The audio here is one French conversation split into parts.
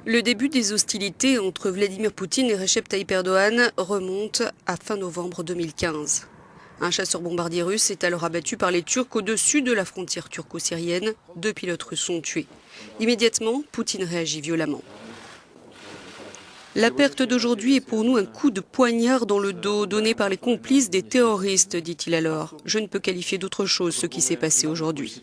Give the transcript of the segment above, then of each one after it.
Le début des hostilités entre Vladimir Poutine et Recep Tayyip Erdogan remonte à fin novembre 2015. Un chasseur-bombardier russe est alors abattu par les Turcs au-dessus de la frontière turco-syrienne. 2 pilotes russes sont tués. Immédiatement, Poutine réagit violemment. La perte d'aujourd'hui est pour nous un coup de poignard dans le dos donné par les complices des terroristes, dit-il alors. Je ne peux qualifier d'autre chose ce qui s'est passé aujourd'hui.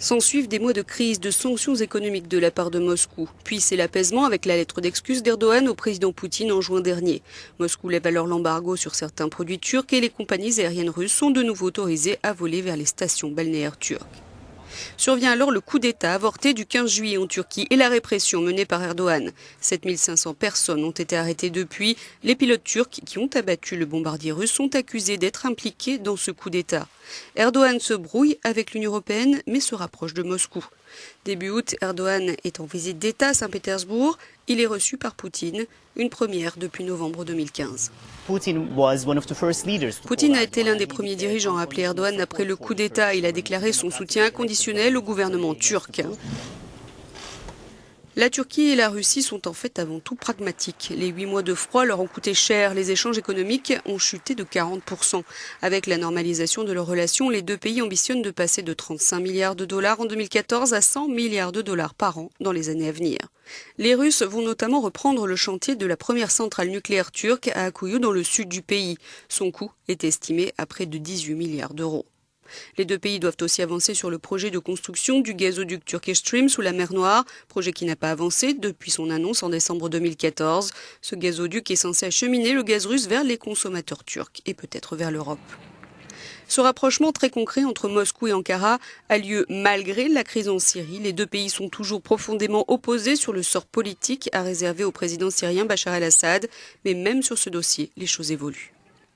S'ensuivent des mois de crise, de sanctions économiques de la part de Moscou. Puis c'est l'apaisement avec la lettre d'excuse d'Erdogan au président Poutine en juin dernier. Moscou lève alors l'embargo sur certains produits turcs et les compagnies aériennes russes sont de nouveau autorisées à voler vers les stations balnéaires turques. Survient alors le coup d'État avorté du 15 juillet en Turquie et la répression menée par Erdogan. 7500 personnes ont été arrêtées depuis. Les pilotes turcs qui ont abattu le bombardier russe sont accusés d'être impliqués dans ce coup d'État. Erdogan se brouille avec l'Union européenne mais se rapproche de Moscou. Début août, Erdogan est en visite d'État à Saint-Pétersbourg. Il est reçu par Poutine, une première depuis novembre 2015. Poutine a été l'un des premiers dirigeants à appeler Erdogan après le coup d'État. Il a déclaré son soutien inconditionnel au gouvernement turc. La Turquie et la Russie sont en fait avant tout pragmatiques. Les 8 mois de froid leur ont coûté cher. Les échanges économiques ont chuté de 40%. Avec la normalisation de leurs relations, les deux pays ambitionnent de passer de 35 milliards de dollars en 2014 à 100 milliards de dollars par an dans les années à venir. Les Russes vont notamment reprendre le chantier de la première centrale nucléaire turque à Akuyu dans le sud du pays. Son coût est estimé à près de 18 milliards d'euros. Les deux pays doivent aussi avancer sur le projet de construction du gazoduc Turkish Stream sous la mer Noire, projet qui n'a pas avancé depuis son annonce en décembre 2014. Ce gazoduc est censé acheminer le gaz russe vers les consommateurs turcs et peut-être vers l'Europe. Ce rapprochement très concret entre Moscou et Ankara a lieu malgré la crise en Syrie. Les deux pays sont toujours profondément opposés sur le sort politique à réserver au président syrien Bachar el-Assad. Mais même sur ce dossier, les choses évoluent.